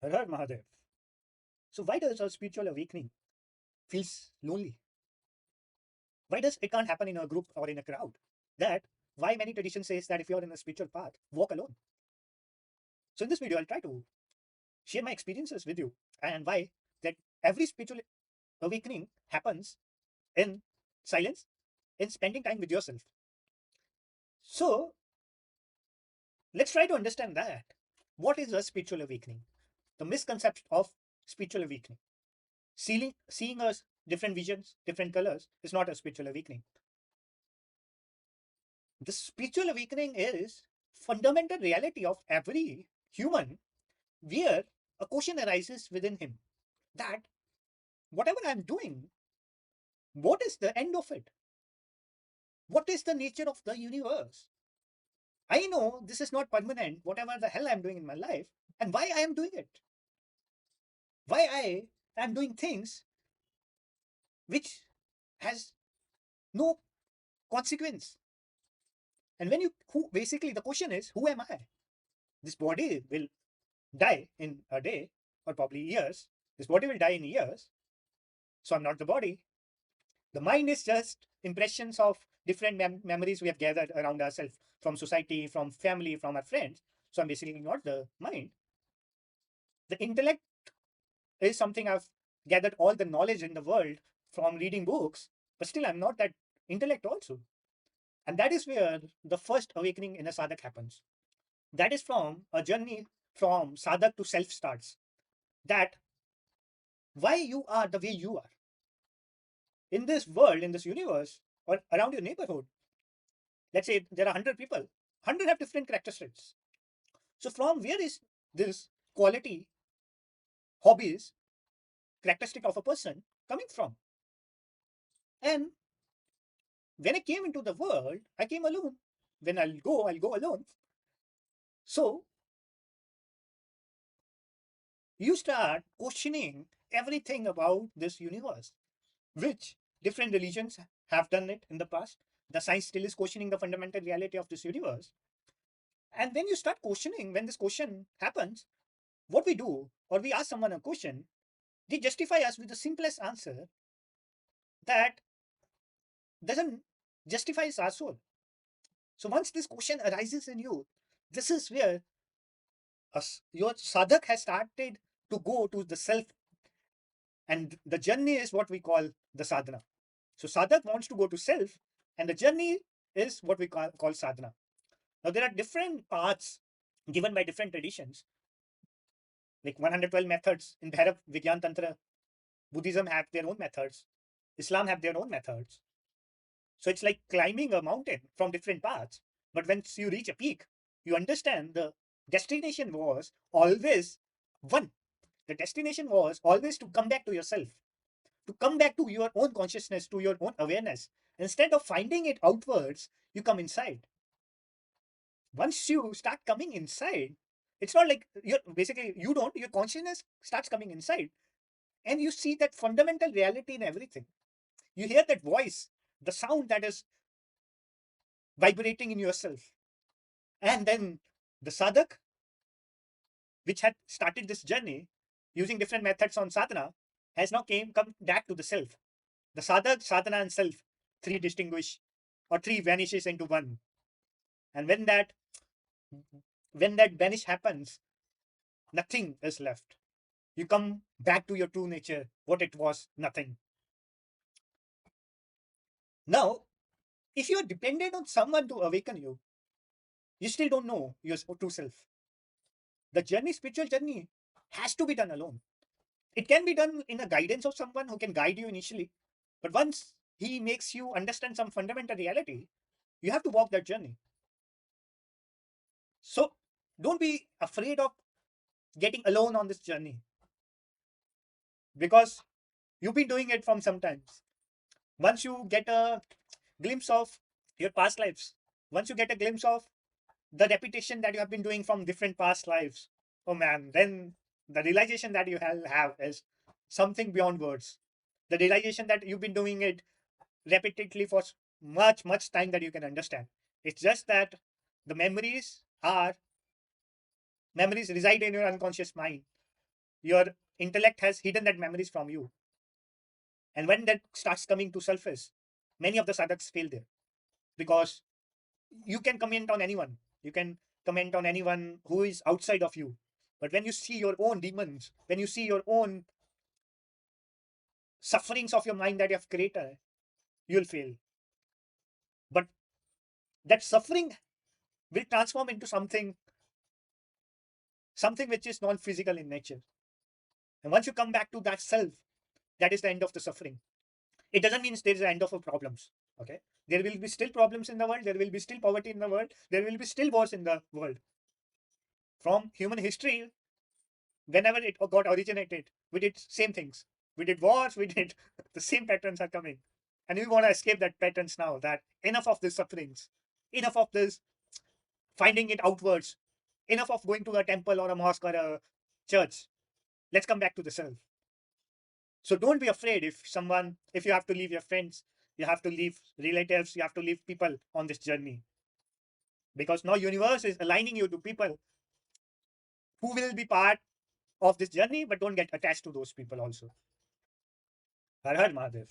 Har Har Mahadev. So why does a spiritual awakening feels lonely? Why does it can't happen in a group or in a crowd? That why many traditions says that if you're in a spiritual path, walk alone. So in this video, I'll try to share my experiences with you and why that every spiritual awakening happens in silence, in spending time with yourself. So let's try to understand that. What is a spiritual awakening? The misconception of spiritual awakening. Seeing us different visions, different colors is not a spiritual awakening. The spiritual awakening is fundamental reality of every human where a question arises within him that whatever I'm doing, what is the end of it? What is the nature of the universe? I know this is not permanent, whatever the hell I'm doing in my life, and why I am doing it. Why I am doing things which has no consequence. And when you basically the question is, who am I? This body will die in a day or probably years. This body will die in years. So I'm not the body. The mind is just impressions of different memories we have gathered around ourselves from society, from family, from our friends. So I'm basically not the mind. The intellect is something I've gathered all the knowledge in the world from reading books, but still I'm not that intellect also. And that is where the first awakening in a sadhak happens. That is from a journey from sadhak to self starts. That why you are the way you are. In this world, in this universe, or around your neighborhood, let's say there are 100 people, 100 have different characteristics. So, from where is this quality, hobbies, characteristic of a person coming from? And when I came into the world, I came alone. When I'll go alone. So, you start questioning everything about this universe, which different religions have done it in the past. The science still is questioning the fundamental reality of this universe. And when you start questioning, when this question happens, what we do, or we ask someone a question, they justify us with the simplest answer that doesn't justify our soul. So once this question arises in you, this is where your sadhak has started to go to the self, and the journey is what we call the sadhana. So sadhak wants to go to self, and the journey is what we call sadhana. Now there are different paths given by different traditions, like 112 methods in Bhairav Vigyan Tantra. Buddhism have their own methods. Islam have their own methods. So it's like climbing a mountain from different paths. But once you reach a peak, you understand the destination was always one. The destination was always to come back to yourself, to come back to your own consciousness, to your own awareness. Instead of finding it outwards, you come inside. Once you start coming inside, it's not like you're basically you don't, your consciousness starts coming inside and you see that fundamental reality in everything. You hear that voice, the sound that is vibrating in yourself. And then the sadhak, which had started this journey using different methods on sadhana, has now come back to the self. The sadhak, sadhana, and self, three distinguish or three vanishes into one. And when that vanish happens, nothing is left. You come back to your true nature, what it was, nothing. Now, if you are dependent on someone to awaken you, you still don't know your true self. The journey, spiritual journey, has to be done alone. It can be done in a guidance of someone who can guide you initially, but once he makes you understand some fundamental reality, you have to walk that journey. So don't be afraid of getting alone on this journey because you've been doing it from sometimes. Once you get a glimpse of your past lives, once you get a glimpse of the repetition that you have been doing from different past lives, oh man, then the realization that you have is something beyond words. The realization that you've been doing it repeatedly for much, much time that you can understand. It's just that the memories reside in your unconscious mind. Your intellect has hidden that memories from you. And when that starts coming to surface, many of the sadhaks fail there, because you can comment on anyone. You can comment on anyone who is outside of you. But when you see your own demons, when you see your own sufferings of your mind that you have created, you'll fail. But that suffering will transform into something which is non-physical in nature. And once you come back to that self, that is the end of the suffering. It doesn't mean there is an end of the problems. Okay. There will be still problems in the world, there will be still poverty in the world, there will be still wars in the world. From human history, whenever it got originated, we did same things. We did wars, we did the same patterns are coming. And we want to escape that patterns now, that enough of these sufferings, enough of this finding it outwards, enough of going to a temple or a mosque or a church. Let's come back to the self. So don't be afraid if you have to leave your friends, you have to leave relatives, you have to leave people on this journey. Because now universe is aligning you to people who will be part of this journey, but don't get attached to those people also. Har Har Mahadev.